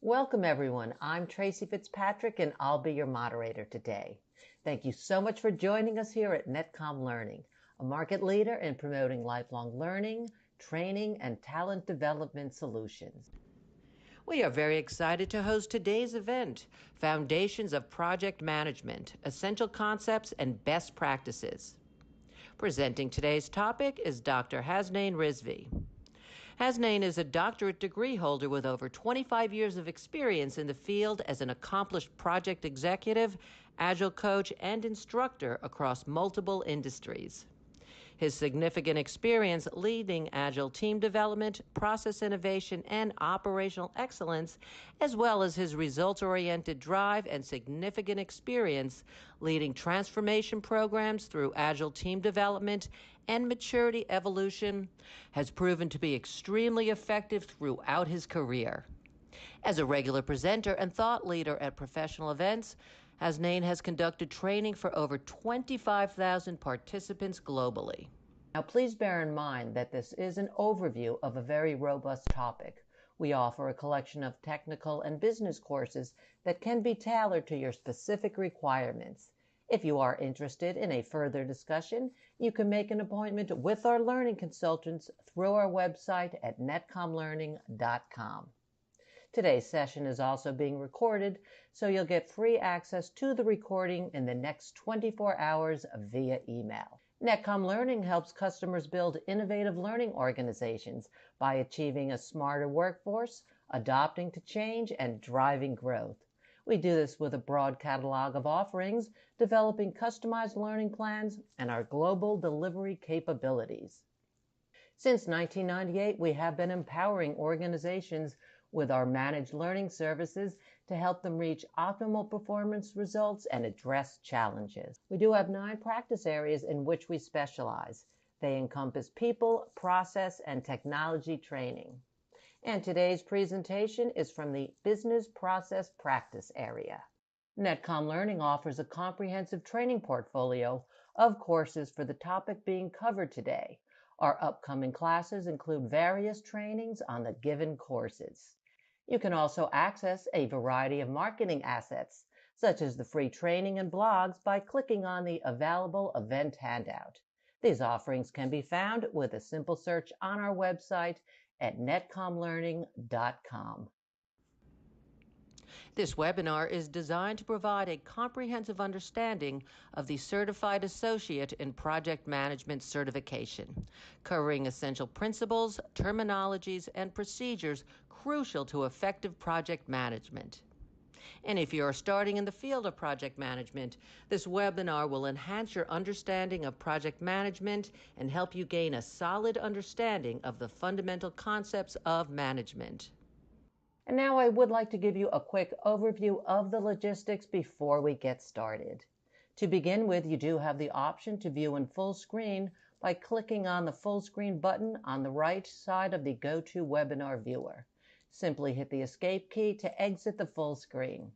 Welcome, everyone. I'm Tracy Fitzpatrick, and I'll be your moderator today. Thank you so much for joining us here at Netcom Learning, a market leader in promoting lifelong learning, training, and talent development solutions. We are very excited to host today's event, Foundations of Project Management, Essential Concepts and Best Practices. Presenting today's topic is Dr. Hasnain Rizvi. Hasnain is a doctorate degree holder with over 25 years of experience in the field as an accomplished project executive, Agile Coach, and instructor across multiple industries. His significant experience leading Agile team development, process innovation, and operational excellence, as well as his results-oriented drive and significant experience leading transformation programs through Agile team development and maturity evolution, has proven to be extremely effective throughout his career. As a regular presenter and thought leader at professional events, Hasnain has conducted training for over 25,000 participants globally. Now, please bear in mind that this is an overview of a very robust topic. We offer a collection of technical and business courses that can be tailored to your specific requirements. If you are interested in a further discussion, you can make an appointment with our learning consultants through our website at netcomlearning.com. Today's session is also being recorded, so you'll get free access to the recording in the next 24 hours via email. Netcom Learning helps customers build innovative learning organizations by achieving a smarter workforce, adapting to change, and driving growth. We do this with a broad catalog of offerings, developing customized learning plans, and our global delivery capabilities. Since 1998, we have been empowering organizations with our managed learning services to help them reach optimal performance results and address challenges. We do have 9 practice areas in which we specialize. They encompass people, process, and technology training. And today's presentation is from the Business Process Practice area. Netcom Learning offers a comprehensive training portfolio of courses for the topic being covered today. Our upcoming classes include various trainings on the given courses. You can also access a variety of marketing assets, such as the free training and blogs, by clicking on the available event handout. These offerings can be found with a simple search on our website at netcomlearning.com. This webinar is designed to provide a comprehensive understanding of the Certified Associate in Project Management certification, covering essential principles, terminologies, and procedures crucial to effective project management. And if you are starting in the field of project management, this webinar will enhance your understanding of project management and help you gain a solid understanding of the fundamental concepts of management. And now I would like to give you a quick overview of the logistics before we get started. To begin with, you do have the option to view in full screen by clicking on the full screen button on the right side of the GoToWebinar viewer. Simply hit the escape key to exit the full screen.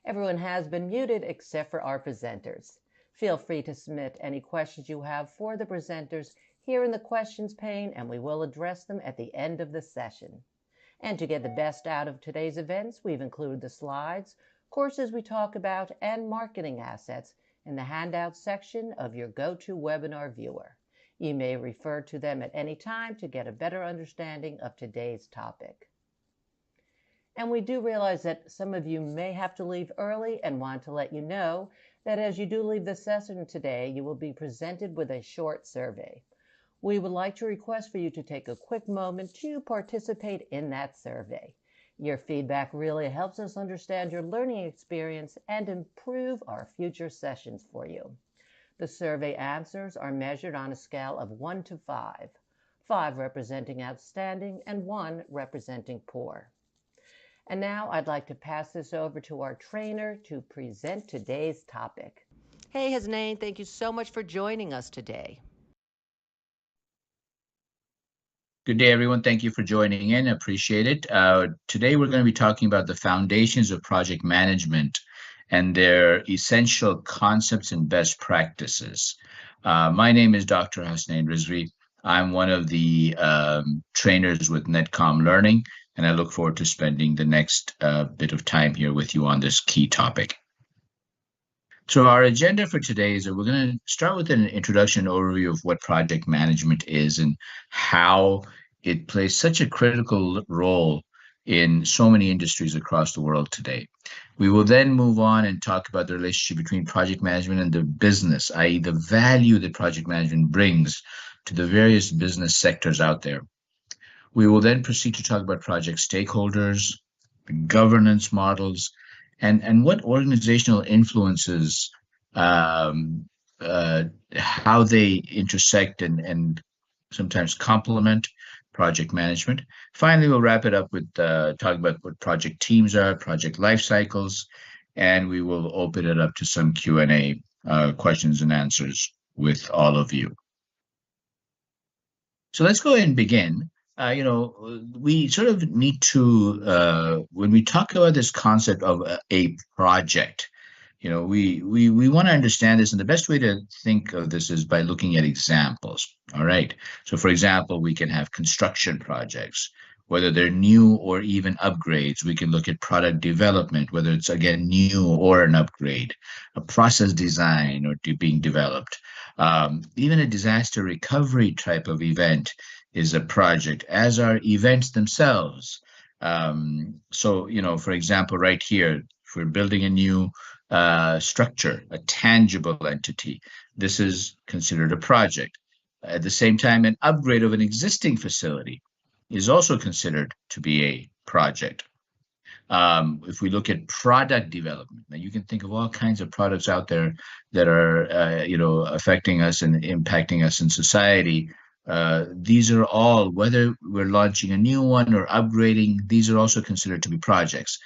Everyone has been muted except for our presenters. Feel free to submit any questions you have for the presenters here in the questions pane, and we will address them at the end of the session. And to get the best out of today's events, we've included the slides, courses we talk about, and marketing assets in the handout section of your GoToWebinar viewer. You may refer to them at any time to get a better understanding of today's topic. And we do realize that some of you may have to leave early and want to let you know that as you do leave the session today, you will be presented with a short survey. We would like to request for you to take a quick moment to participate in that survey. Your feedback really helps us understand your learning experience and improve our future sessions for you. The survey answers are measured on a scale of 1 to 5, 5 representing outstanding and 1 representing poor. And now I'd like to pass this over to our trainer to present today's topic. Hey, Hasnain, thank you so much for joining us today. Good day, everyone. Thank you for joining in. Appreciate it. Today, we're going to be talking about the foundations of project management and their essential concepts and best practices. My name is Dr. Hasnain Rizvi. I'm one of the trainers with Netcom Learning, and I look forward to spending the next bit of time here with you on this key topic. So our agenda for today is that we're going to start with an introduction overview of what project management is and how it plays such a critical role in so many industries across the world today. We will then move on and talk about the relationship between project management and the business, i.e. the value that project management brings to the various business sectors out there. We will then proceed to talk about project stakeholders, governance models, and what organizational influences, how they intersect and sometimes complement project management. Finally, we'll wrap it up with talking about what project teams are, project life cycles, and we will open it up to some Q&A, questions and answers with all of you. So let's go ahead and begin. We sort of need to, when we talk about this concept of a project, we want to understand this, and the best way to think of this is by looking at examples. All right. So, for example, we can have construction projects, whether they're new or even upgrades. We can look at product development, whether it's, again, new or an upgrade, a process design or being developed. Even a disaster recovery type of event is a project, as are events themselves. So, for example, right here, if we're building a new structure, a tangible entity, this is considered a project. At the same time, an upgrade of an existing facility is also considered to be a project. If we look at product development, now you can think of all kinds of products out there that are, affecting us and impacting us in society. These are all, whether we're launching a new one or upgrading, these are also considered to be projects.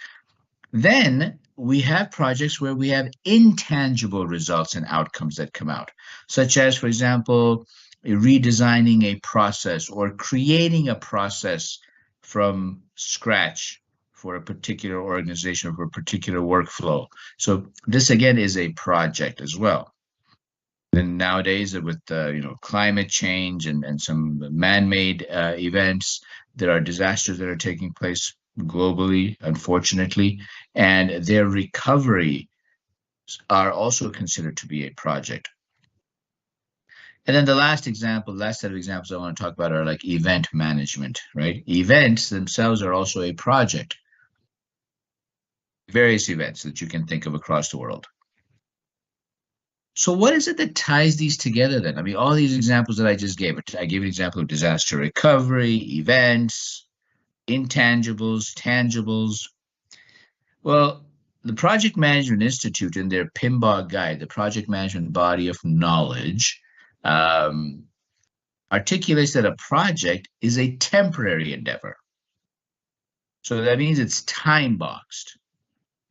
Then we have projects where we have intangible results and outcomes that come out, such as, for example, redesigning a process or creating a process from scratch for a particular organization or for a particular workflow. So this, again, is a project as well. And nowadays, with climate change and some man-made events, there are disasters that are taking place globally, unfortunately, and their recovery are also considered to be a project. And then the last set of examples I want to talk about are like event management, right? Events themselves are also a project. Various events that you can think of across the world. So what is it that ties these together then? I mean, all these examples that I just gave, I gave an example of disaster recovery, events, intangibles, tangibles. Well, the Project Management Institute, in their PMBOK guide, the Project Management Body of Knowledge, articulates that a project is a temporary endeavor. So that means it's time boxed.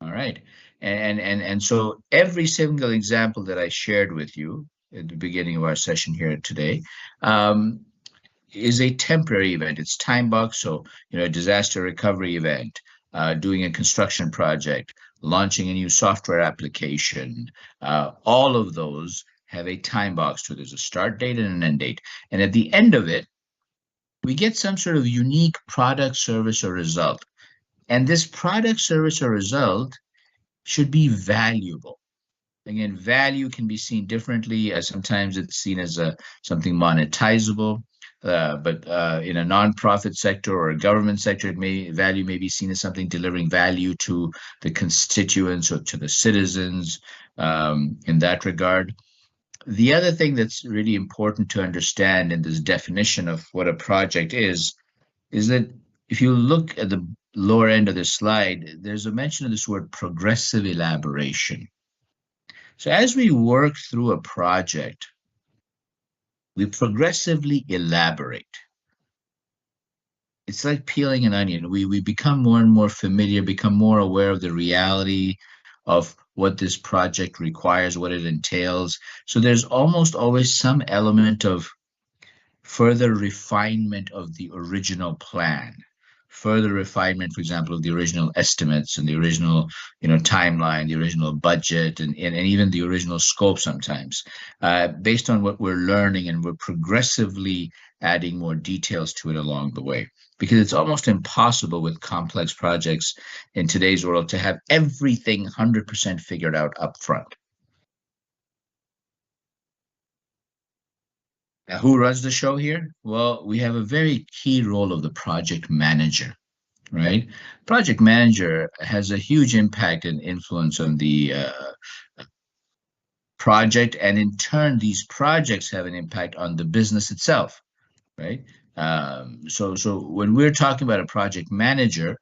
All right. And so every single example that I shared with you at the beginning of our session here today is a temporary event. It's time boxed. So, a disaster recovery event, doing a construction project, launching a new software application, all of those have a time box to it. There's a start date and an end date. And at the end of it, we get some sort of unique product, service, or result. And this product, service, or result should be valuable. Again, value can be seen differently. Sometimes it's seen as something monetizable, but in a nonprofit sector or a government sector, value may be seen as something delivering value to the constituents or to the citizens in that regard. The other thing that's really important to understand in this definition of what a project is that if you look at the lower end of the slide, there's a mention of this word progressive elaboration. So as we work through a project, we progressively elaborate. It's like peeling an onion. We become more and more familiar, become more aware of the reality of what this project requires, what it entails. So there's almost always some element of further refinement of the original plan, further refinement, for example, of the original estimates and the original, timeline, the original budget, and even the original scope sometimes, based on what we're learning, and we're progressively adding more details to it along the way. Because it's almost impossible with complex projects in today's world to have everything 100% figured out up front. Now, who runs the show here? Well, we have a very key role of the project manager, right? Project manager has a huge impact and influence on the project, and in turn, these projects have an impact on the business itself, right? So when we're talking about a project manager,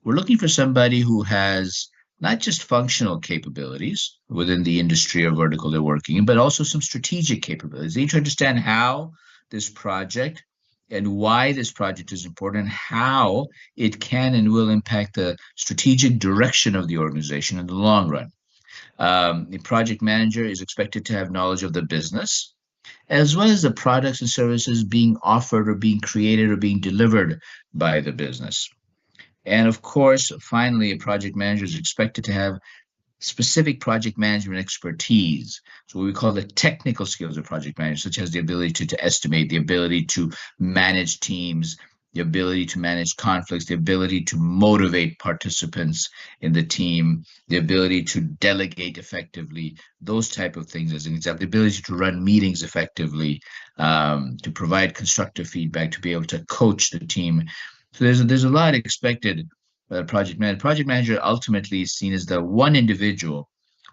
we're looking for somebody who has not just functional capabilities within the industry or vertical they're working in, but also some strategic capabilities. They need to understand how this project and why this project is important and how it can and will impact the strategic direction of the organization in the long run. The project manager is expected to have knowledge of the business, as well as the products and services being offered or being created or being delivered by the business. And of course, finally, a project manager is expected to have specific project management expertise. So what we call the technical skills of project managers, such as the ability to estimate, the ability to manage teams, the ability to manage conflicts, the ability to motivate participants in the team, the ability to delegate effectively, those type of things as an example, the ability to run meetings effectively, to provide constructive feedback, to be able to coach the team. So there's a lot expected project manager. Project manager ultimately is seen as the one individual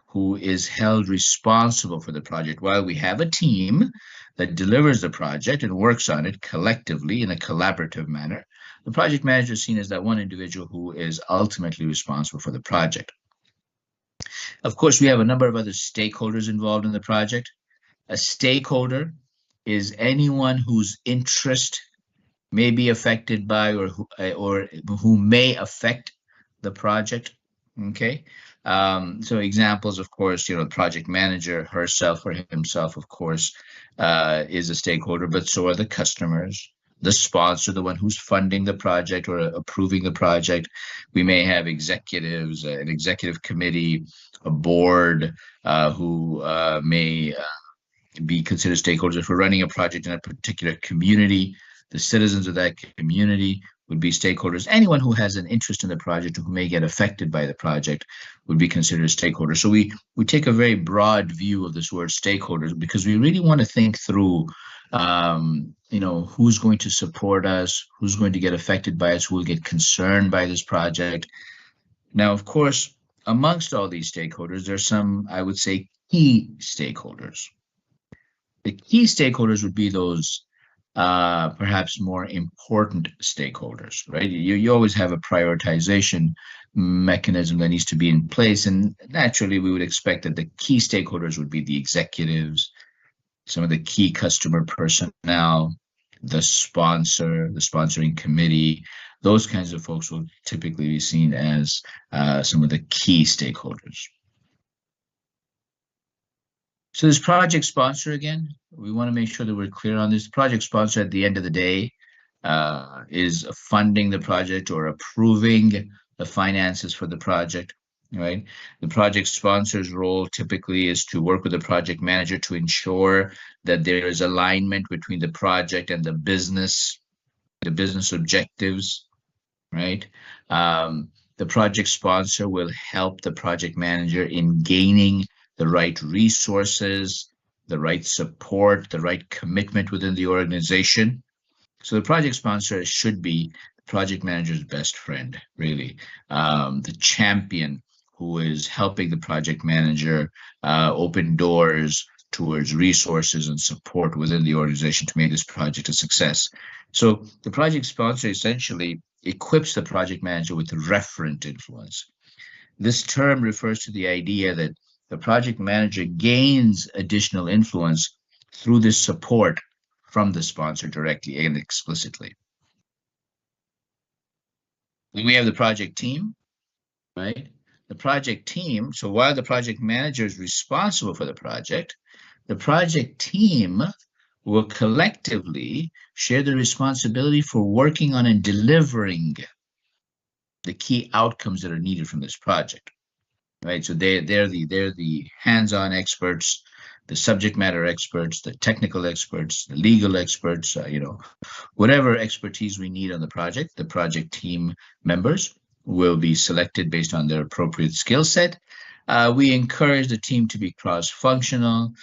who is held responsible for the project, while we have a team that delivers the project and works on it collectively in a collaborative manner. The project manager is seen as that one individual who is ultimately responsible for the project. Of course, we have a number of other stakeholders involved in the project. A stakeholder is anyone whose interest may be affected by or who may affect the project. Okay. So examples, of course, the project manager herself or himself, of course, is a stakeholder, but so are the customers, the sponsor, the one who's funding the project or approving the project. We may have executives, an executive committee, a board who may be considered stakeholders. If we're running a project in a particular community, the citizens of that community would be stakeholders. Anyone who has an interest in the project or who may get affected by the project would be considered stakeholders. So we take a very broad view of this word stakeholders because we really want to think through, who's going to support us, who's going to get affected by us, who will get concerned by this project. Now, of course, amongst all these stakeholders, there's some, I would say, key stakeholders. The key stakeholders would be those perhaps more important stakeholders, right? You always have a prioritization mechanism that needs to be in place. And naturally, we would expect that the key stakeholders would be the executives, some of the key customer personnel, the sponsor, the sponsoring committee. Those kinds of folks will typically be seen as some of the key stakeholders. So this project sponsor, again, we want to make sure that we're clear on this. Project sponsor at the end of the day is funding the project or approving the finances for the project, right? The project sponsor's role typically is to work with the project manager to ensure that there is alignment between the project and the business objectives, right? The project sponsor will help the project manager in gaining the right resources, the right support, the right commitment within the organization. So the project sponsor should be the project manager's best friend, really, the champion who is helping the project manager open doors towards resources and support within the organization to make this project a success. So the project sponsor essentially equips the project manager with referent influence. This term refers to the idea that the project manager gains additional influence through this support from the sponsor directly and explicitly. Then we have the project team, right? The project team, so while the project manager is responsible for the project team will collectively share the responsibility for working on and delivering the key outcomes that are needed from this project. Right, so they're the hands-on experts. the subject matter experts, the technical experts, the legal experts, whatever expertise we need on the project team members will be selected based on their appropriate skill set. We encourage the team to be cross-functional.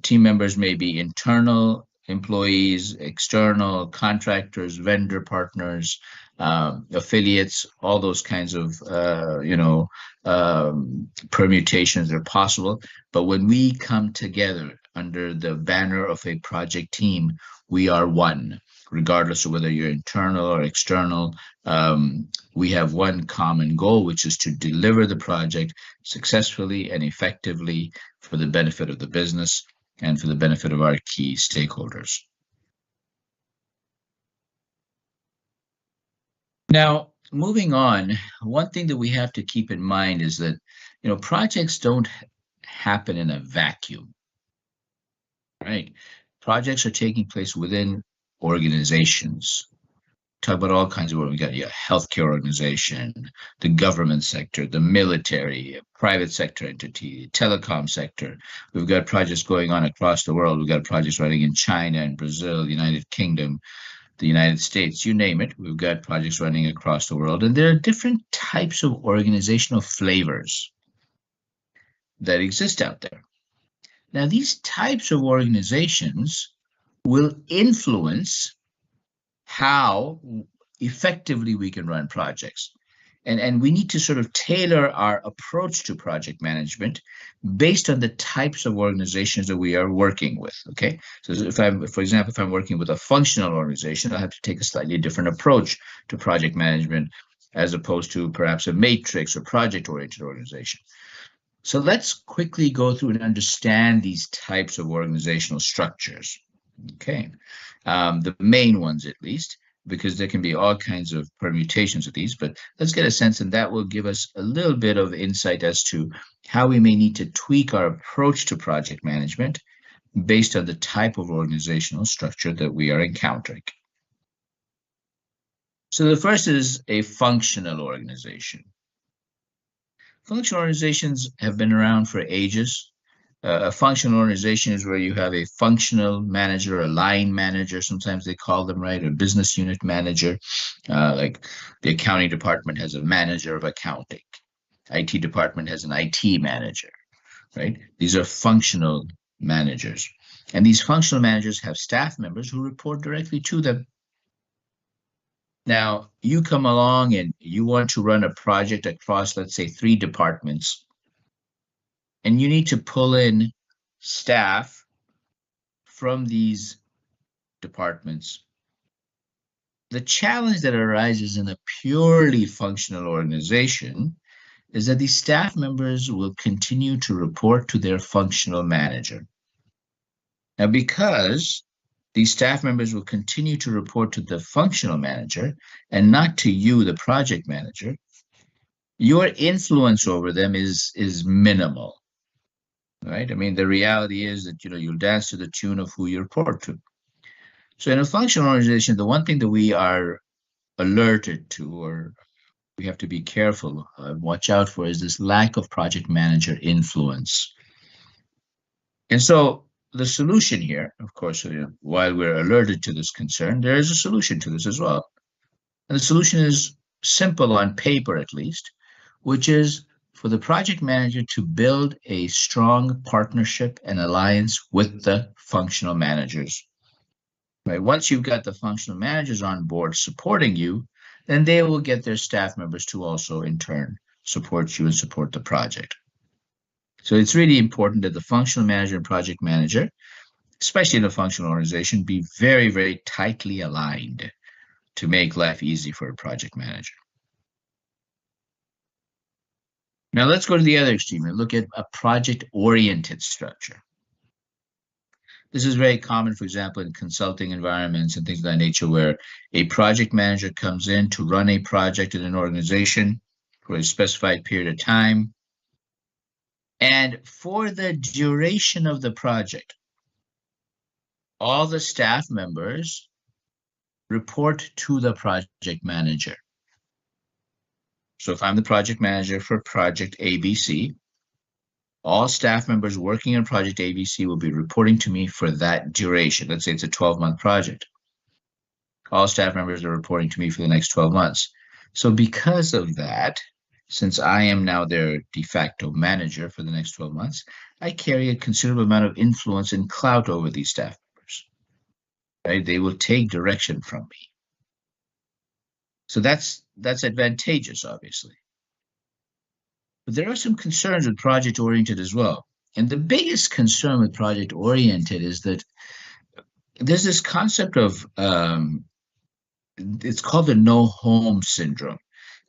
Team members may be internal employees, external contractors, vendor partners, affiliates, all those kinds of, permutations are possible. But when we come together under the banner of a project team, we are one, regardless of whether you're internal or external. We have one common goal, which is to deliver the project successfully and effectively for the benefit of the business and for the benefit of our key stakeholders. Now, moving on, one thing that we have to keep in mind is that, projects don't happen in a vacuum, right? Projects are taking place within organizations. Talk about all kinds of work. We got your healthcare organization, the government sector, the military, private sector entity, telecom sector. We've got projects going on across the world. We've got projects running in China and Brazil, the United Kingdom, the United States, you name it. We've got projects running across the world. And there are different types of organizational flavors that exist out there. Now, these types of organizations will influence how effectively we can run projects. And we need to sort of tailor our approach to project management based on the types of organizations that we are working with, okay? So for example, if I'm working with a functional organization, I'll have to take a slightly different approach to project management as opposed to perhaps a matrix or project-oriented organization. So let's quickly go through and understand these types of organizational structures, okay? The main ones, at least, because there can be all kinds of permutations of these, but let's get a sense, and that will give us a little bit of insight as to how we may need to tweak our approach to project management based on the type of organizational structure that we are encountering. So the first is a functional organization. Functional organizations have been around for ages. A functional organization is where you have a functional manager, a line manager, sometimes they call them, right, a business unit manager. Like the accounting department has a manager of accounting. IT department has an IT manager, right? These are functional managers. And these functional managers have staff members who report directly to them. Now, you come along and you want to run a project across, let's say, 3 departments. And you need to pull in staff from these departments. The challenge that arises in a purely functional organization is that these staff members will continue to report to their functional manager. Now, because these staff members will continue to report to the functional manager and not to you, the project manager, your influence over them is minimal. Right? I mean, the reality is that, you'll dance to the tune of who you report to. So in a functional organization, the one thing that we are alerted to, or we have to be careful, watch out for, is this lack of project manager influence. And so the solution here, of course, while we're alerted to this concern, there is a solution to this as well. And the solution is simple on paper, at least, which is for the project manager to build a strong partnership and alliance with the functional managers. Right? Once you've got the functional managers on board supporting you, then they will get their staff members to also, in turn, support you and support the project. So it's really important that the functional manager and project manager, especially in a functional organization, be very, very tightly aligned to make life easy for a project manager. Now let's go to the other extreme and look at a project-oriented structure. This is very common, for example, in consulting environments and things of that nature, where a project manager comes in to run a project in an organization for a specified period of time. And for the duration of the project, all the staff members report to the project manager. So if I'm the project manager for project ABC, All staff members working on project ABC will be reporting to me for that duration. Let's say it's a 12-month project. All staff members are reporting to me for the next 12 months. So because of that, since I am now their de facto manager for the next 12 months, I carry a considerable amount of influence and clout over these staff members. Right? They will take direction from me. So that's advantageous, obviously. But there are some concerns with project-oriented as well. And the biggest concern with project-oriented is that there's this concept of, it's called the no-home syndrome.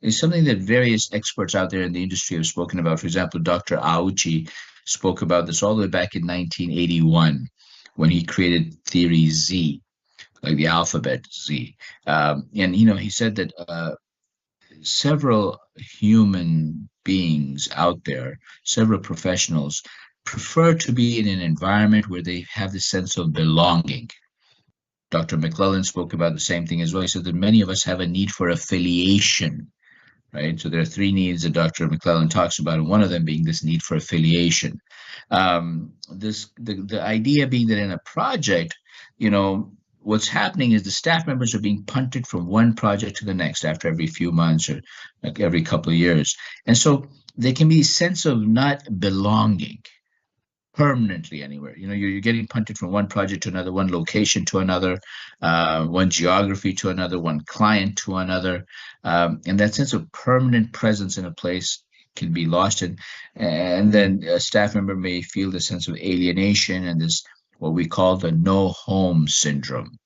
It's something that various experts out there in the industry have spoken about. For example, Dr. Auchi spoke about this all the way back in 1981 when he created Theory Z, like the alphabet Z. And, he said that several human beings out there, several professionals, prefer to be in an environment where they have the sense of belonging. Dr. McClellan spoke about the same thing as well. He said that many of us have a need for affiliation, right? So there are three needs that Dr. McClellan talks about, and one of them being this need for affiliation. The idea being that in a project, what's happening is the staff members are being punted from one project to the next after every few months or like every couple of years. And so there can be a sense of not belonging permanently anywhere. You're getting punted from one project to another, one location to another, one geography to another, one client to another. And that sense of permanent presence in a place can be lost. And then a staff member may feel the sense of alienation and this, what we call the no home syndrome.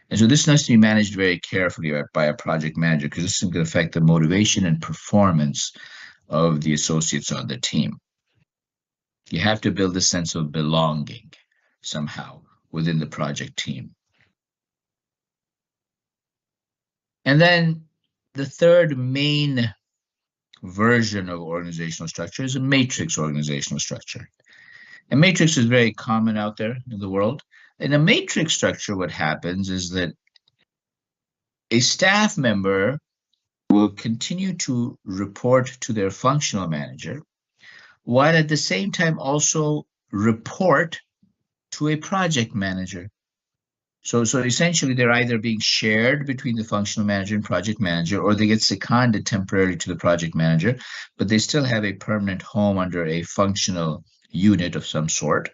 And so this needs to be managed very carefully by a project manager because this can affect the motivation and performance of the associates on the team. You have to build a sense of belonging somehow within the project team. And then the third main version of organizational structure is a matrix organizational structure. And matrix is very common out there in the world. In a matrix structure, what happens is that a staff member will continue to report to their functional manager, while at the same time also report to a project manager. So essentially, they're either being shared between the functional manager and project manager, or they get seconded temporarily to the project manager, but they still have a permanent home under a functional unit of some sort,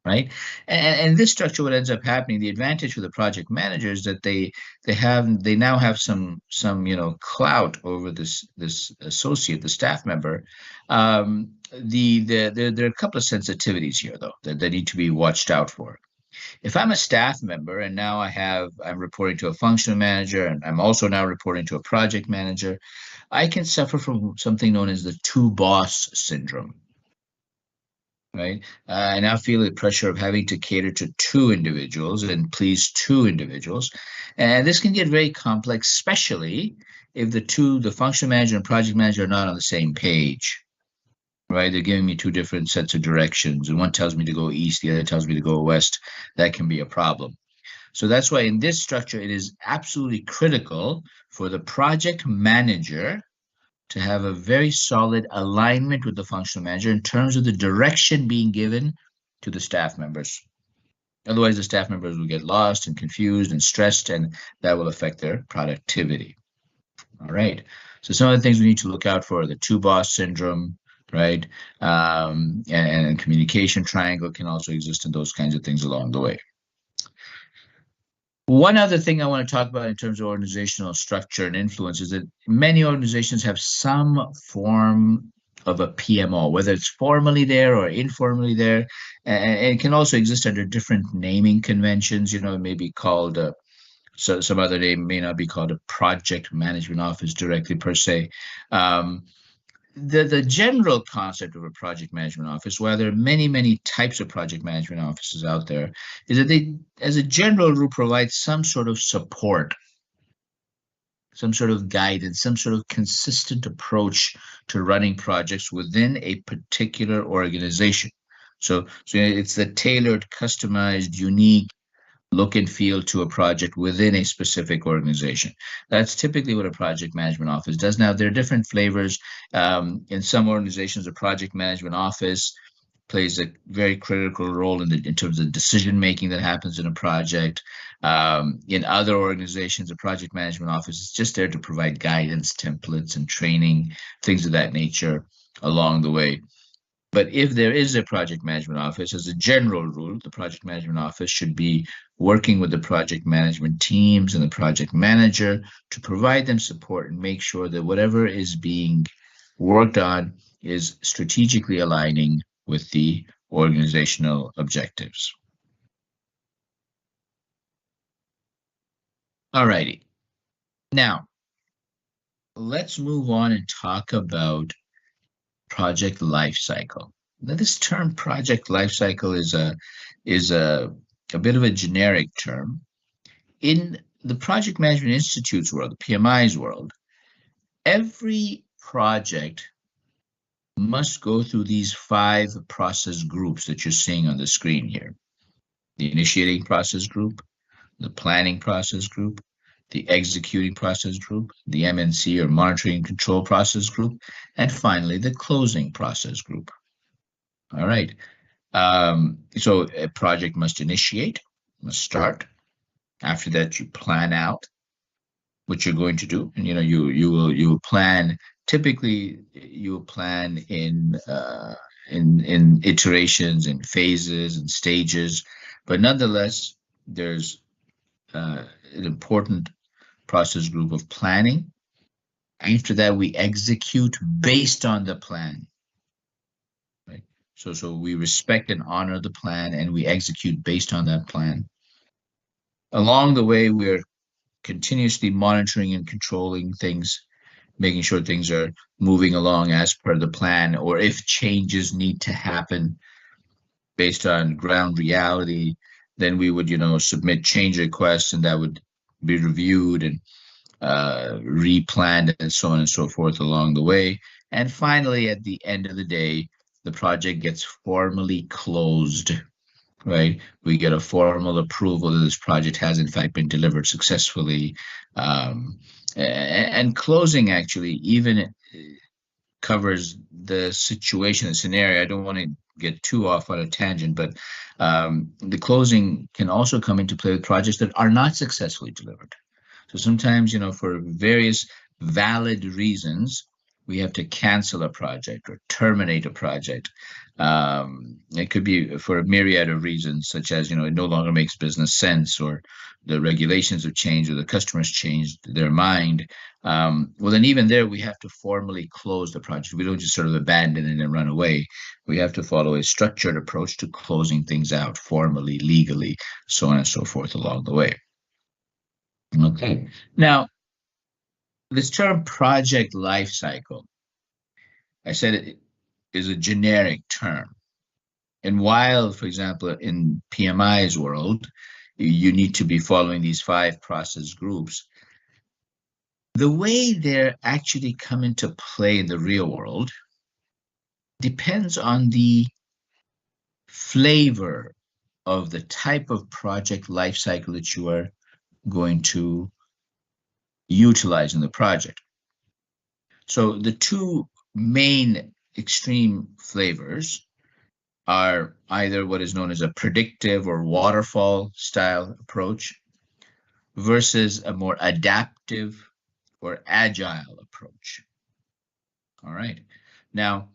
right? And this structure, what ends up happening, the advantage for the project manager is that they now have some clout over this associate, the staff member. There are a couple of sensitivities here though that need to be watched out for. If I'm a staff member and now I'm reporting to a functional manager and I'm also now reporting to a project manager, I can suffer from something known as the two boss syndrome. Right? I now feel the pressure of having to cater to two individuals and please two individuals. And this can get very complex, especially if the functional manager and project manager are not on the same page. Right? They're giving me two different sets of directions. And one tells me to go east, the other tells me to go west. That can be a problem. So that's why in this structure, it is absolutely critical for the project manager to have a very solid alignment with the functional manager in terms of the direction being given to the staff members. Otherwise, the staff members will get lost and confused and stressed, and that will affect their productivity. All right. So some of the things we need to look out for are the two boss syndrome, right? And communication triangle can also exist in those kinds of things along the way. One other thing I want to talk about in terms of organizational structure and influence is that many organizations have some form of a PMO, whether it's formally there or informally there, and it can also exist under different naming conventions. It may be called so some other name may not be called a project management office directly per se. The general concept of a project management office, while there are many types of project management offices out there, is that they, as a general rule, provide some sort of support, some sort of guidance, some sort of consistent approach to running projects within a particular organization. So it's the tailored, customized, unique look and feel to a project within a specific organization. That's typically what a project management office does. Now, there are different flavors. In some organizations, a project management office plays a very critical role in terms of decision making that happens in a project. In other organizations, a project management office is just there to provide guidance, templates, and training, things of that nature along the way. But if there is a project management office, as a general rule, the project management office should be working with the project management teams and the project manager to provide them support and make sure that whatever is being worked on is strategically aligning with the organizational objectives. All righty. Now, let's move on and talk about project lifecycle. Now, this term project lifecycle is a bit of a generic term. In the Project Management Institute's world, the PMI's world, every project must go through these 5 process groups that you're seeing on the screen here. The initiating process group, the planning process group, the executing process group, the MNC or monitoring and control process group, and finally the closing process group. All right. So a project must initiate, must start. After that, you plan out what you're going to do, and you will plan. Typically, you will plan in iterations, in phases, and stages. But nonetheless, there's an important process group of planning. After that, we execute based on the plan. Right? So we respect and honor the plan, and we execute based on that plan. Along the way, we're continuously monitoring and controlling things, making sure things are moving along as per the plan, or if changes need to happen based on ground reality, then we would, submit change requests, and that would be reviewed and replanned and so on and so forth along the way. And finally, at the end of the day, the project gets formally closed, right? We get a formal approval that this project has in fact been delivered successfully. And closing actually even covers the situation, the scenario. I don't want to get too off on a tangent, but the closing can also come into play with projects that are not successfully delivered. So sometimes, for various valid reasons, we have to cancel a project or terminate a project. It could be for a myriad of reasons, such as, it no longer makes business sense, or the regulations have changed, or the customers changed their mind. Well, then even there, we have to formally close the project. We don't just sort of abandon it and run away. We have to follow a structured approach to closing things out formally, legally, so on and so forth along the way. Okay. Now, this term project lifecycle, I said it is a generic term. And while, for example, in PMI's world, you need to be following these 5 process groups, the way they're actually come into play in the real world depends on the flavor of the type of project lifecycle that you are going to utilize in the project. So the 2 main extreme flavors are either what is known as a predictive or waterfall style approach versus a more adaptive or agile approach. All right. Now,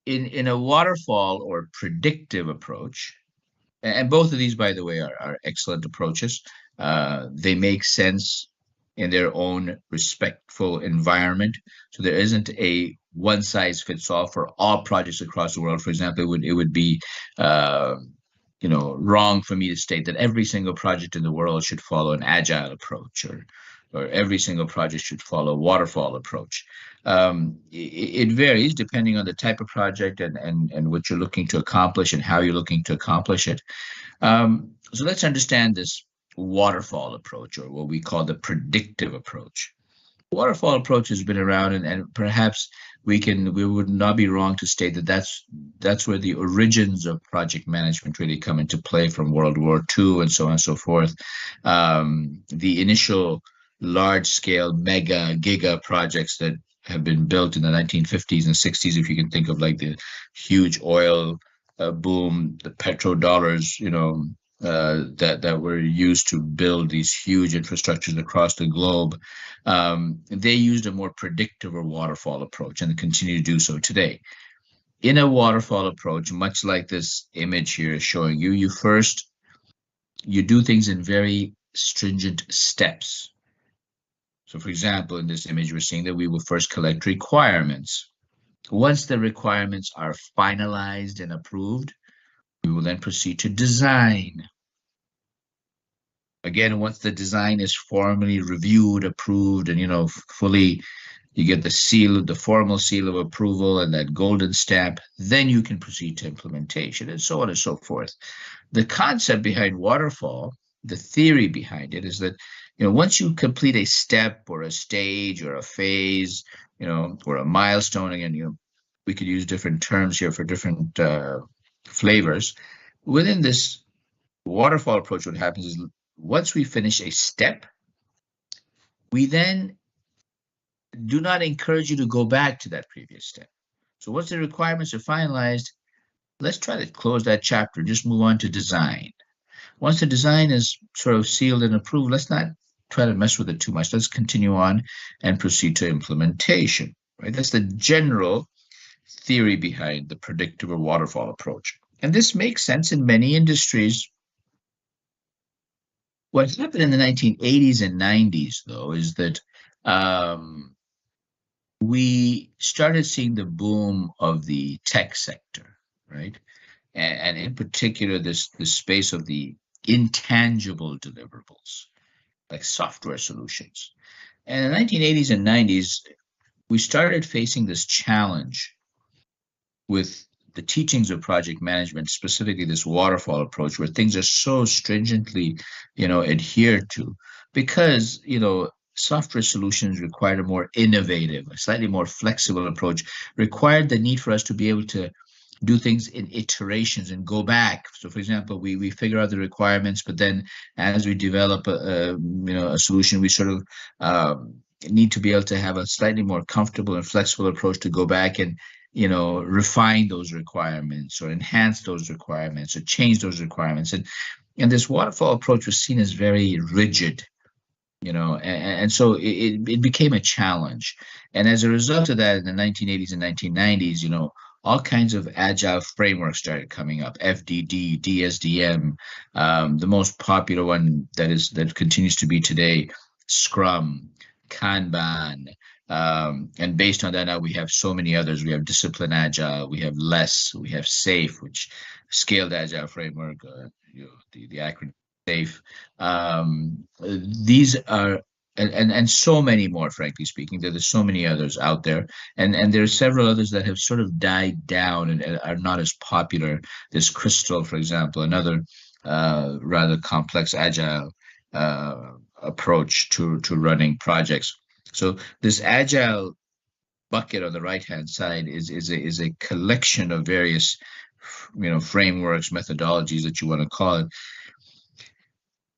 in a waterfall or predictive approach, and both of these, by the way, are excellent approaches. They make sense in their own respectful environment. So there isn't a one size fits all for all projects across the world. For example, it would be wrong for me to state that every single project in the world should follow an agile approach, or every single project should follow a waterfall approach. It varies depending on the type of project and what you're looking to accomplish and how you're looking to accomplish it. So let's understand this waterfall approach, or what we call the predictive approach. waterfall approach has been around, and perhaps we would not be wrong to state that that's where the origins of project management really come into play from World War II and so on and so forth. The initial large scale mega giga projects that have been built in the 1950s and 60s, if you can think of like the huge oil boom, the petrodollars, that were used to build these huge infrastructures across the globe. They used a more predictive or waterfall approach and continue to do so today. In a waterfall approach, much like this image here is showing you, you do things in very stringent steps. So for example, in this image, we're seeing that we will first collect requirements. Once the requirements are finalized and approved, we will then proceed to design. Again, once the design is formally reviewed, approved, and fully, you get the formal seal of approval and that golden stamp, then you can proceed to implementation, and so on and so forth. The concept behind waterfall, the theory behind it, is that once you complete a step or a stage or a phase, or a milestone, again, we could use different terms here for different flavors. Within this waterfall approach, what happens is once we finish a step, we then do not encourage you to go back to that previous step. So once the requirements are finalized, let's try to close that chapter, just move on to design. Once the design is sort of sealed and approved, let's not try to mess with it too much. Let's continue on and proceed to implementation, right? That's the general theory behind the predictive or waterfall approach. And this makes sense in many industries. What happened in the 1980s and 90s, though, is that we started seeing the boom of the tech sector, right? And in particular, this space of the intangible deliverables, like software solutions. And in the 1980s and 90s, we started facing this challenge with the teachings of project management, specifically this waterfall approach, where things are so stringently, adhered to, because, software solutions required a more innovative, a slightly more flexible approach, required the need for us to be able to do things in iterations and go back. So, for example, we figure out the requirements, but then as we develop a solution, we sort of need to be able to have a slightly more comfortable and flexible approach to go back and refine those requirements or enhance those requirements or change those requirements. And this waterfall approach was seen as very rigid, and so it became a challenge. And as a result of that, in the 1980s and 1990s, all kinds of agile frameworks started coming up: FDD, DSDM, the most popular one that continues to be today, Scrum, Kanban. And based on that, now we have so many others. We have Discipline Agile, we have LESS, we have SAFE, which Scaled Agile Framework, the acronym SAFE. These are, and so many more, frankly speaking. There's so many others out there. And there are several others that have sort of died down and are not as popular. There's Crystal, for example, another rather complex agile approach to running projects. So this agile bucket on the right-hand side is a collection of various, frameworks, methodologies that you want to call it.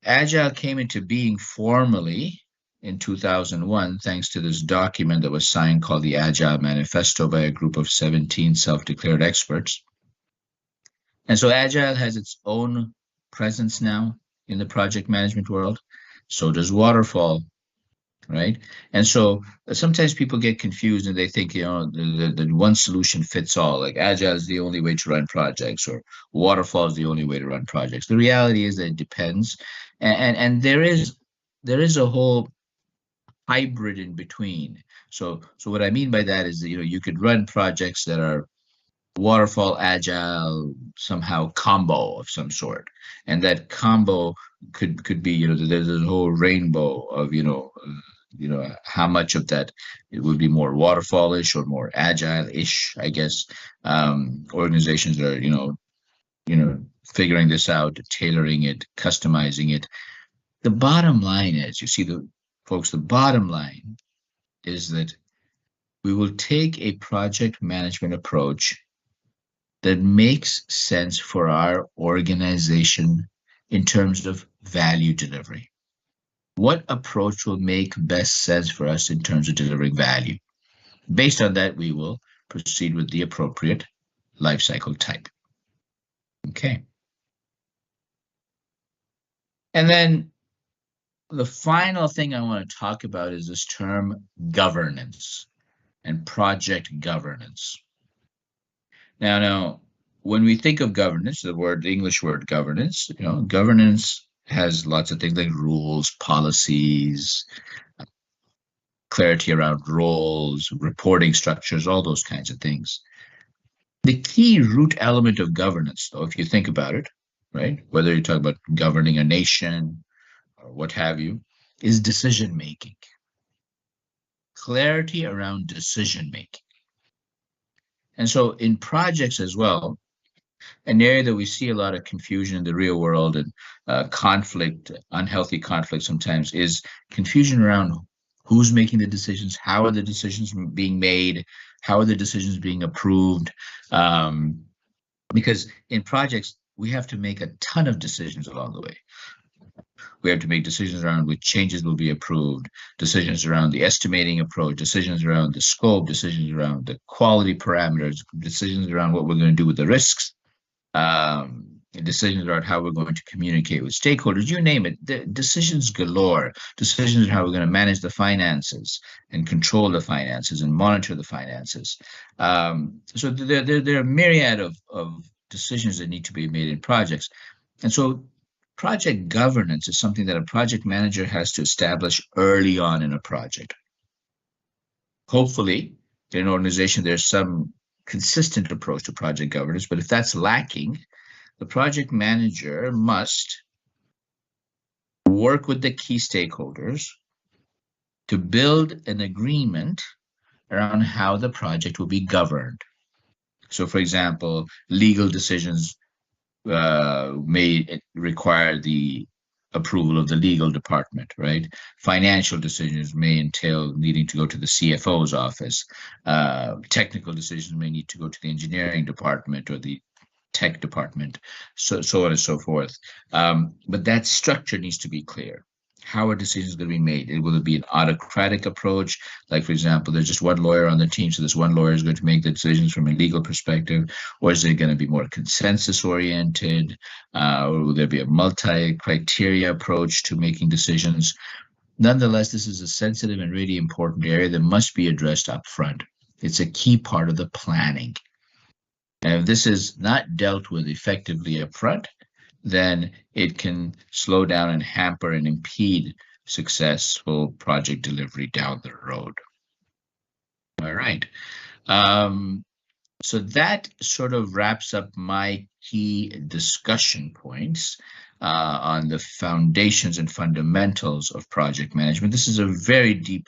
Agile came into being formally in 2001, thanks to this document that was signed called the Agile Manifesto by a group of 17 self-declared experts. And so Agile has its own presence now in the project management world. So does Waterfall. Right. And so sometimes people get confused and they think, that one solution fits all, like Agile is the only way to run projects or Waterfall is the only way to run projects. The reality is that it depends. And there is a whole hybrid in between. So what I mean by that is that, you could run projects that are Waterfall, Agile, somehow combo of some sort. And that combo could be, there's a whole rainbow of, how much of that it would be more waterfall-ish or more agile-ish, I guess. Organizations are, figuring this out, tailoring it, customizing it. The bottom line is, you see, the bottom line is that we will take a project management approach that makes sense for our organization in terms of value delivery. What approach will make best sense for us in terms of delivering value? Based on that, we will proceed with the appropriate lifecycle type. Okay. And then the final thing I want to talk about is this term governance and project governance. Now, when we think of governance, the English word governance, governance has lots of things like rules, policies, clarity around roles, reporting structures, all those kinds of things. The key root element of governance, though, if you think about it, right, whether you talk about governing a nation or what have you, is decision making. Clarity around decision making. And so in projects as well, an area that we see a lot of confusion in the real world and conflict, unhealthy conflict sometimes, is confusion around who's making the decisions, how are the decisions being made, how are the decisions being approved. Because in projects, we have to make a ton of decisions along the way. We have to make decisions around which changes will be approved, decisions around the estimating approach, decisions around the scope, decisions around the quality parameters, decisions around what we're going to do with the risks, decisions around how we're going to communicate with stakeholders, you name it, the decisions galore, decisions on how we're going to manage the finances and control the finances and monitor the finances. So there are a myriad of decisions that need to be made in projects. And so project governance is something that a project manager has to establish early on in a project. Hopefully, in an organization, there's some consistent approach to project governance, but if that's lacking, the project manager must work with the key stakeholders to build an agreement around how the project will be governed. So, for example, legal decisions may require the approval of the legal department, right? Financial decisions may entail needing to go to the CFO's office. Technical decisions may need to go to the engineering department or the tech department, so on and so forth. But that structure needs to be clear. How are decisions going to be made? Will it be an autocratic approach? Like, for example, there's just one lawyer on the team, so this one lawyer is going to make the decisions from a legal perspective, or is it going to be more consensus-oriented? Or will there be a multi-criteria approach to making decisions? Nonetheless, this is a sensitive and really important area that must be addressed up front. It's a key part of the planning. And if this is not dealt with effectively up front, then it can slow down and hamper and impede successful project delivery down the road. All right. So that sort of wraps up my key discussion points on the foundations and fundamentals of project management. This is a very deep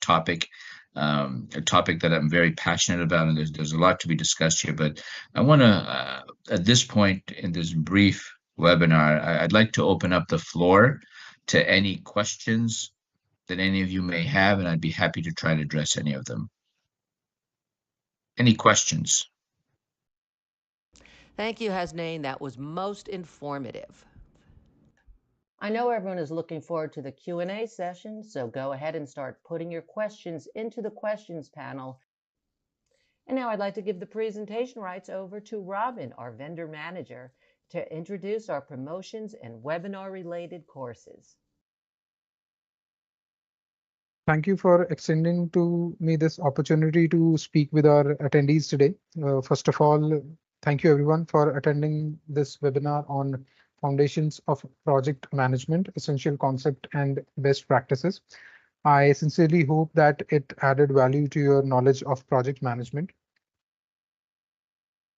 topic. A topic that I'm very passionate about, and there's a lot to be discussed here, but I want to, at this point in this brief webinar, I'd like to open up the floor to any questions that any of you may have, and I'd be happy to try to address any of them. Any questions? Thank you, Hasnain. That was most informative. I know everyone is looking forward to the Q&A session, so go ahead and start putting your questions into the questions panel. And now I'd like to give the presentation rights over to Robin, our vendor manager, to introduce our promotions and webinar-related courses. Thank you for extending to me this opportunity to speak with our attendees today. First of all, thank you everyone for attending this webinar on Foundations of Project Management, Essential Concept and Best Practices. I sincerely hope that it added value to your knowledge of project management.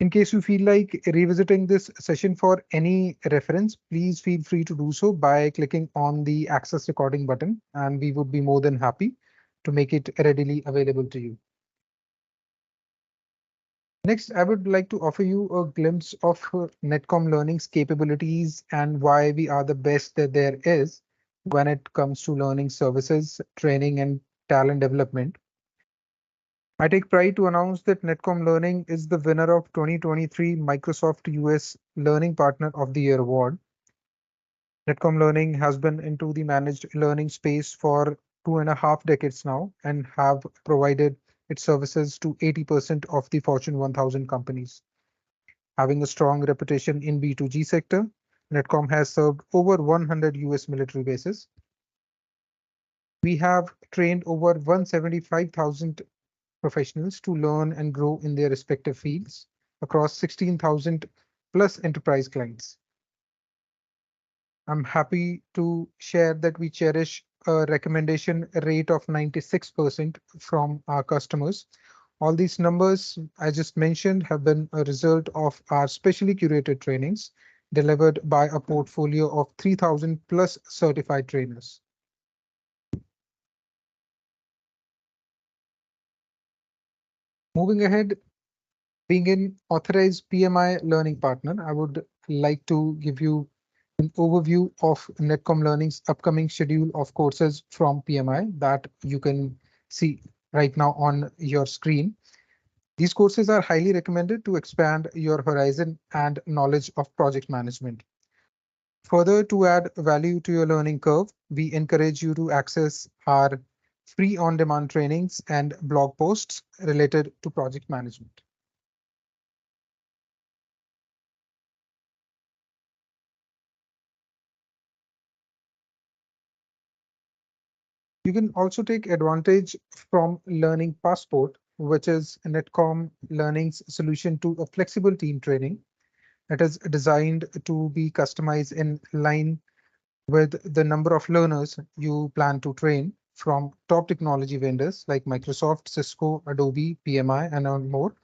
In case you feel like revisiting this session for any reference, please feel free to do so by clicking on the access recording button, and we would be more than happy to make it readily available to you. Next, I would like to offer you a glimpse of Netcom Learning's capabilities and why we are the best that there is when it comes to learning services, training, and talent development. I take pride to announce that Netcom Learning is the winner of 2023 Microsoft US Learning Partner of the Year award. Netcom Learning has been into the managed learning space for 2.5 decades now and have provided its services to 80% of the Fortune 1000 companies. Having a strong reputation in B2G sector, Netcom has served over 100 US military bases. We have trained over 175,000 professionals to learn and grow in their respective fields across 16,000 plus enterprise clients. I'm happy to share that we cherish a recommendation rate of 96% from our customers. All these numbers I just mentioned have been a result of our specially curated trainings delivered by a portfolio of 3,000 plus certified trainers. Moving ahead, being an authorized PMI learning partner, I would like to give you an overview of Netcom Learning's upcoming schedule of courses from PMI that you can see right now on your screen. These courses are highly recommended to expand your horizon and knowledge of project management. Further, to add value to your learning curve, we encourage you to access our free on-demand trainings and blog posts related to project management. You can also take advantage from Learning Passport, which is Netcom Learning's solution to a flexible team training. It is designed to be customized in line with the number of learners you plan to train from top technology vendors like Microsoft, Cisco, Adobe, PMI, and more.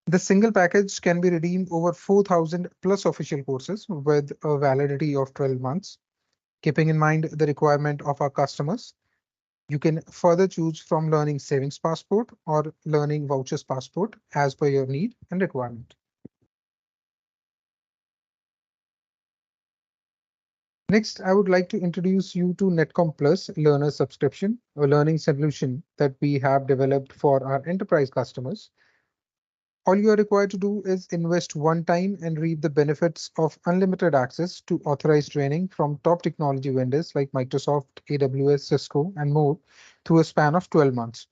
The single package can be redeemed over 4,000 plus official courses with a validity of 12 months. Keeping in mind the requirement of our customers, you can further choose from Learning Savings Passport or Learning Vouchers Passport as per your need and requirement. Next, I would like to introduce you to Netcom Plus Learner Subscription, a learning solution that we have developed for our enterprise customers. All you are required to do is invest one time and reap the benefits of unlimited access to authorized training from top technology vendors like Microsoft, AWS, Cisco, and more through a span of 12 months.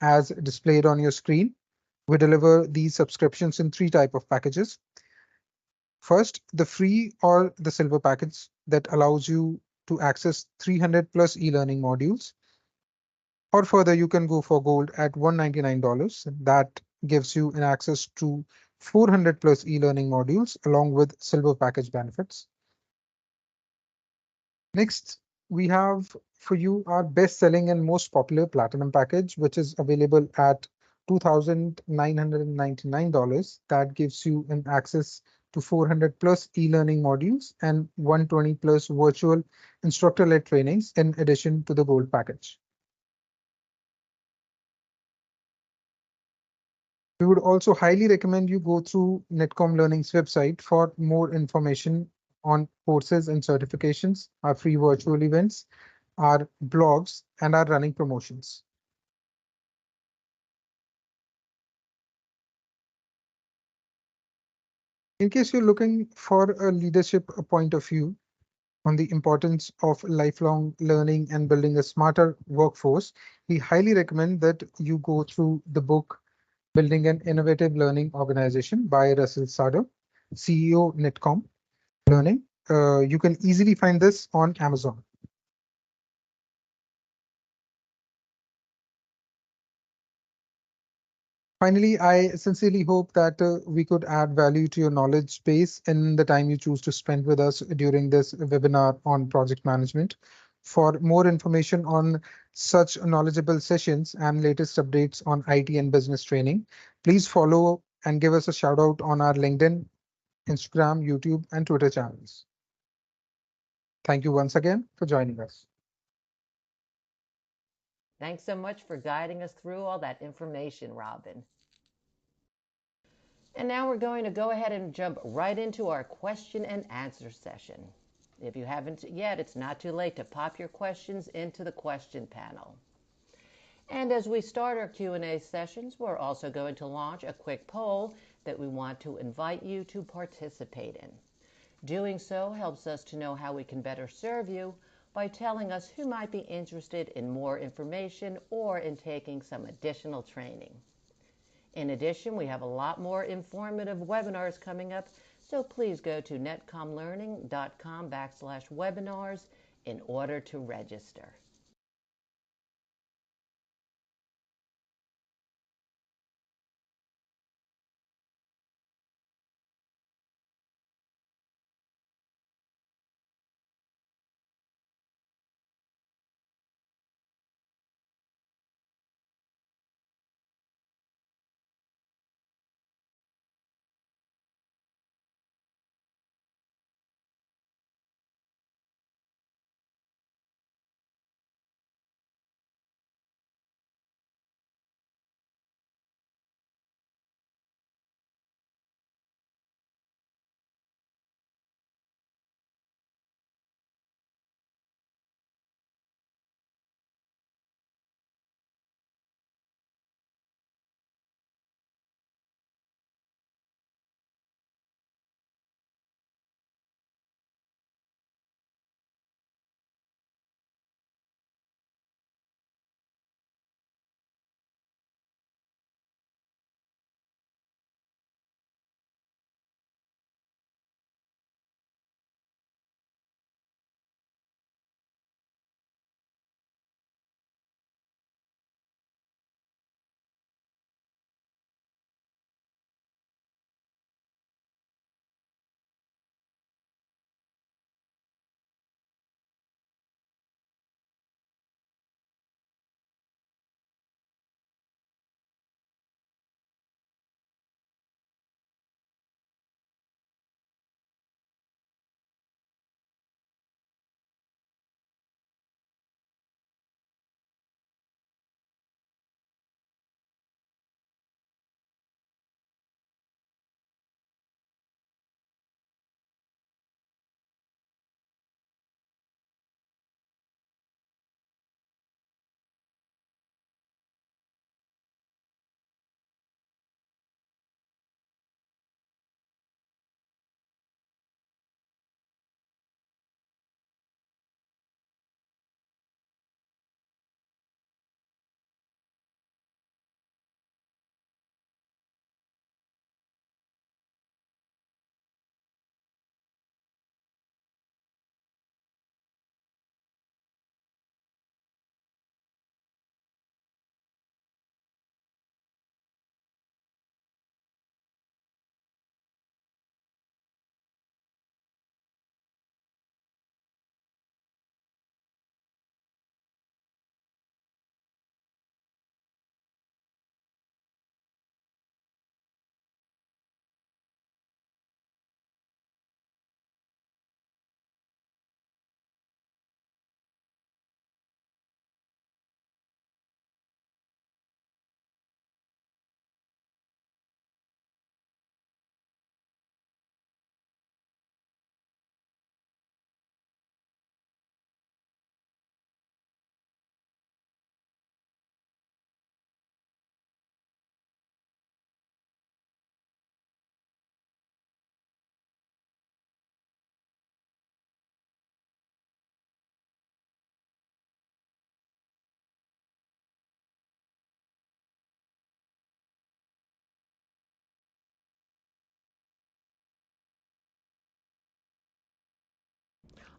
As displayed on your screen, we deliver these subscriptions in three types of packages. First, the free or the silver package that allows you to access 300 plus e-learning modules. Or further, you can go for gold at $199. That gives you an access to 400 plus e-learning modules along with silver package benefits. Next, we have for you our best selling and most popular platinum package, which is available at $2,999. That gives you an access to 400 plus e-learning modules and 120 plus virtual instructor-led trainings in addition to the gold package. We would also highly recommend you go through Netcom Learning's website for more information on courses and certifications, our free virtual events, our blogs, and our running promotions. In case you're looking for a leadership point of view on the importance of lifelong learning and building a smarter workforce, we highly recommend that you go through the book Building an Innovative Learning Organization by Russell Sado, CEO Netcom Learning. You can easily find this on Amazon. Finally, I sincerely hope that we could add value to your knowledge base in the time you choose to spend with us during this webinar on project management. For more information on such knowledgeable sessions and latest updates on IT and business training, please follow and give us a shout out on our LinkedIn, Instagram, YouTube, and Twitter channels. Thank you once again for joining us. Thanks so much for guiding us through all that information, Robin. And now we're going to go ahead and jump right into our question and answer session. If you haven't yet, it's not too late to pop your questions into the question panel. And as we start our Q&A sessions, we're also going to launch a quick poll that we want to invite you to participate in. Doing so helps us to know how we can better serve you by telling us who might be interested in more information or in taking some additional training. In addition, we have a lot more informative webinars coming up, so please go to netcomlearning.com/webinars in order to register.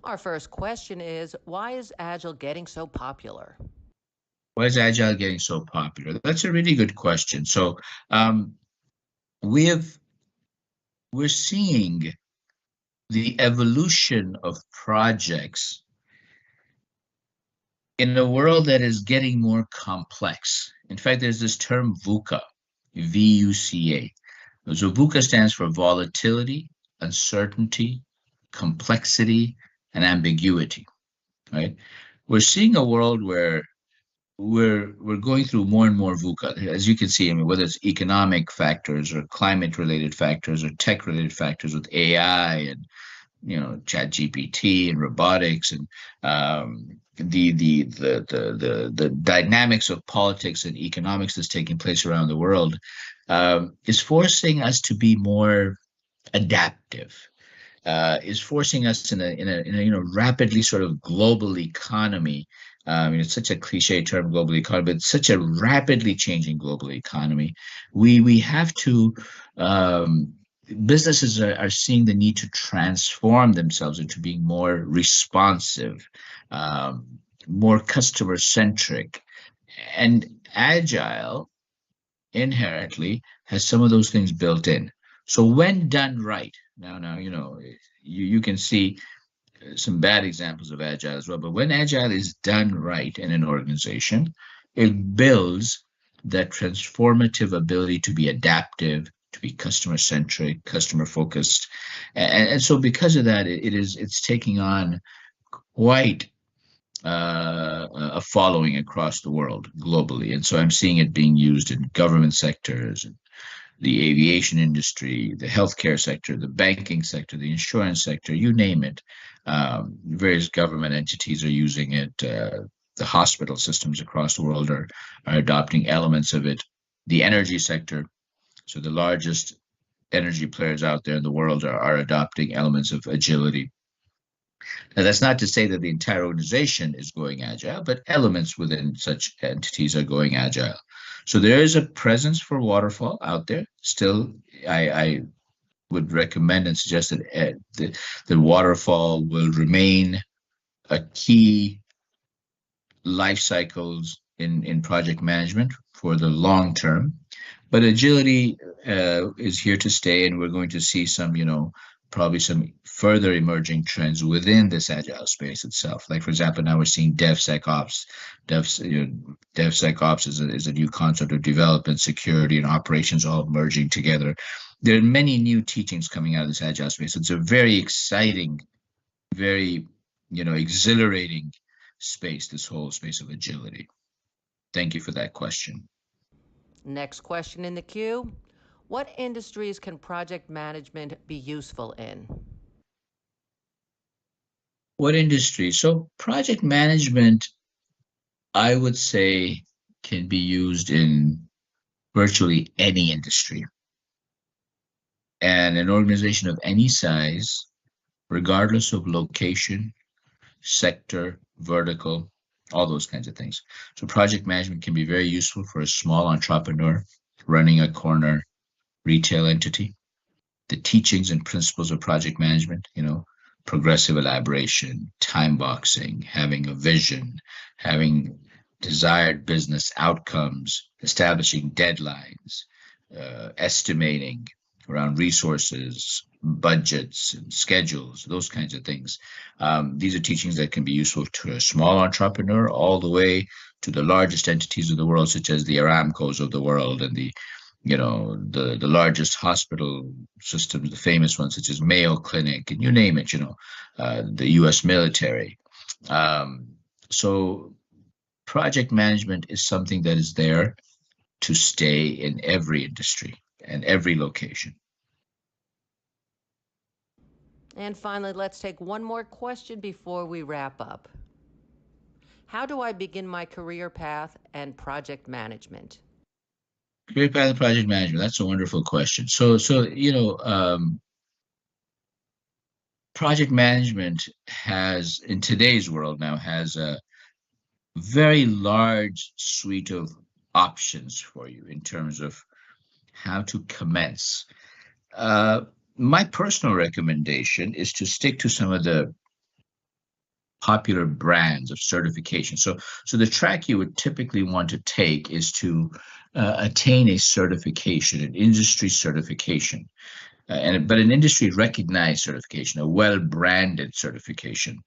Our first question is, why is Agile getting so popular? Why is Agile getting so popular? That's a really good question. So um, we have we're seeing the evolution of projects in a world that is getting more complex. In fact, there's this term VUCA, VUCA. So VUCA stands for volatility, uncertainty, complexity, and ambiguity, right? We're seeing a world where we're going through more and more VUCA, as you can see. I mean, whether it's economic factors or climate-related factors or tech-related factors with AI and Chat GPT and robotics and the dynamics of politics and economics that's taking place around the world is forcing us to be more adaptive. Is forcing us in a rapidly sort of global economy. It's such a cliche term, global economy, but it's such a rapidly changing global economy. We have to. Businesses are seeing the need to transform themselves into being more responsive, more customer centric, and agile inherently has some of those things built in. So when done right, now you can see some bad examples of agile as well. But when agile is done right in an organization, it builds that transformative ability to be adaptive, to be customer centric, customer focused, and so because of that, it's taking on quite a following across the world globally. And so I'm seeing it being used in government sectors, the aviation industry, the healthcare sector, the banking sector, the insurance sector, you name it. Various government entities are using it. The hospital systems across the world are adopting elements of it. The energy sector, so the largest energy players out there in the world are adopting elements of agility. Now, that's not to say that the entire organization is going agile, but elements within such entities are going agile. So there is a presence for waterfall out there. Still, I would recommend and suggest that the waterfall will remain a key life cycles in project management for the long term. But agility is here to stay, and we're going to see some, probably some further emerging trends within this agile space itself. Like, for example, now we're seeing DevSecOps. DevSecOps is a new concept of development, security, and operations all merging together. There are many new teachings coming out of this agile space. It's a very exciting, very, exhilarating space, this whole space of agility. Thank you for that question. Next question in the queue. What industries can project management be useful in? What industry? So project management, I would say, can be used in virtually any industry. And an organization of any size, regardless of location, sector, vertical, all those kinds of things. So project management can be very useful for a small entrepreneur running a corner retail entity. The teachings and principles of project management, progressive elaboration, time boxing, having a vision, having desired business outcomes, establishing deadlines, estimating around resources, budgets, and schedules, those kinds of things. These are teachings that can be useful to a small entrepreneur all the way to the largest entities of the world, such as the Aramcos of the world and the largest hospital systems, the famous ones such as Mayo Clinic, and you name it, the U.S. military. So project management is something that is there to stay in every industry and every location. And finally, let's take one more question before we wrap up. How do I begin my career path and project management? Career path and project management. That's a wonderful question. So project management has, in today's world now, has a very large suite of options for you in terms of how to commence. My personal recommendation is to stick to some of the popular brands of certification. So the track you would typically want to take is to attain a certification, an industry certification, but an industry recognized certification, a well-branded certification.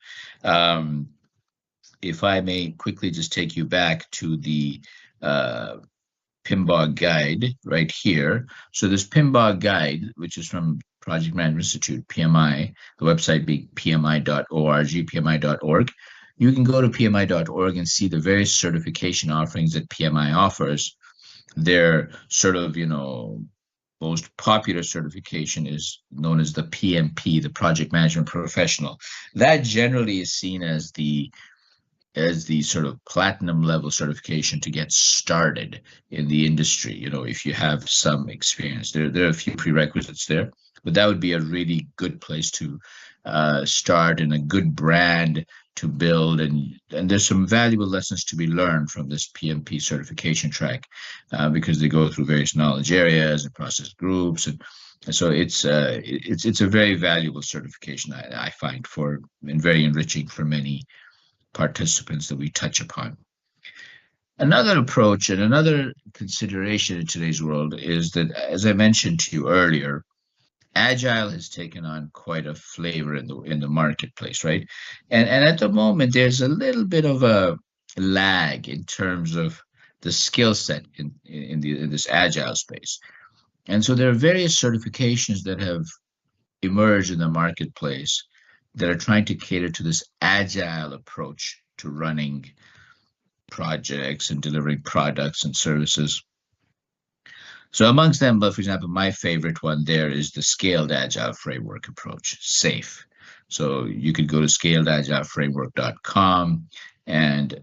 If I may quickly just take you back to the PMBOK guide right here. So this PMBOK guide, which is from Project Management Institute, PMI, the website being pmi.org, pmi.org. You can go to pmi.org and see the various certification offerings that PMI offers. Their sort of, most popular certification is known as the PMP, the Project Management Professional. That generally is seen as the as the sort of platinum level certification to get started in the industry. If you have some experience, there are a few prerequisites there, but that would be a really good place to start, and a good brand to build. And there's some valuable lessons to be learned from this PMP certification track, because they go through various knowledge areas and process groups, and so it's a very valuable certification, I find, and very enriching for many participants that we touch upon. Another approach and another consideration in today's world is that, as I mentioned to you earlier, Agile has taken on quite a flavor in the marketplace, right? And at the moment, there's a little bit of a lag in terms of the skill set in this Agile space. And so there are various certifications that have emerged in the marketplace that are trying to cater to this Agile approach to running projects and delivering products and services. So amongst them, but for example, my favorite one there is the Scaled Agile Framework approach, SAFe. So you could go to scaledagileFramework.com, and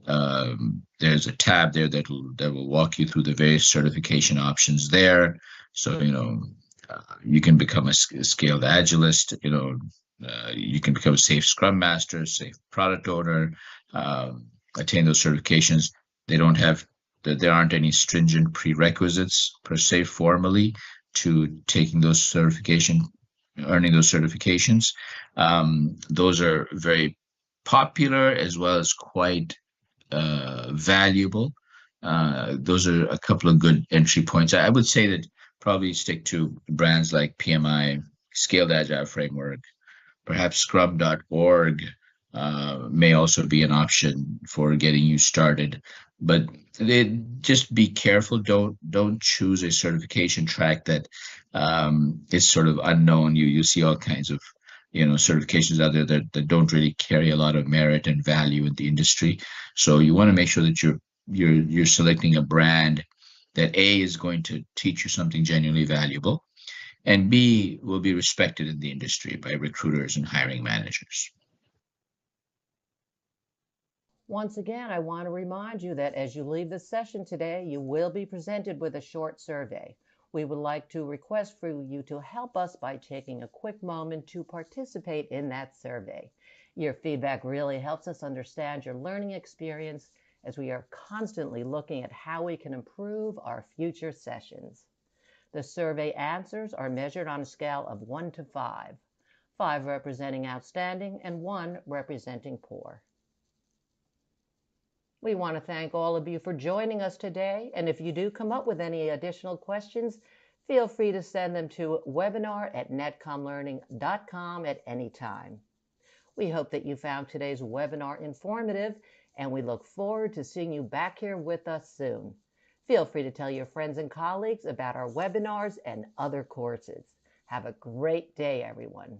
there's a tab there that will walk you through the various certification options there. So you can become a scaled agilist. You can become a SAFe Scrum Master, SAFe Product Owner, attain those certifications. There aren't any stringent prerequisites per se formally to earning those certifications. Those are very popular as well as quite valuable. Those are a couple of good entry points. I would say that probably stick to brands like PMI, Scaled Agile Framework, perhaps Scrum.org may also be an option for getting you started. But just be careful. Don't choose a certification track that is sort of unknown. You see all kinds of certifications out there that don't really carry a lot of merit and value in the industry. So you want to make sure that you're selecting a brand that A, is going to teach you something genuinely valuable, and B, will be respected in the industry by recruiters and hiring managers. Once again, I want to remind you that as you leave the session today, you will be presented with a short survey. We would like to request for you to help us by taking a quick moment to participate in that survey. Your feedback really helps us understand your learning experience, as we are constantly looking at how we can improve our future sessions. The survey answers are measured on a scale of 1 to 5, 5 representing outstanding and 1 representing poor. We want to thank all of you for joining us today, and if you do come up with any additional questions, feel free to send them to webinar@netcomlearning.com at any time. We hope that you found today's webinar informative, and we look forward to seeing you back here with us soon. Feel free to tell your friends and colleagues about our webinars and other courses. Have a great day, everyone.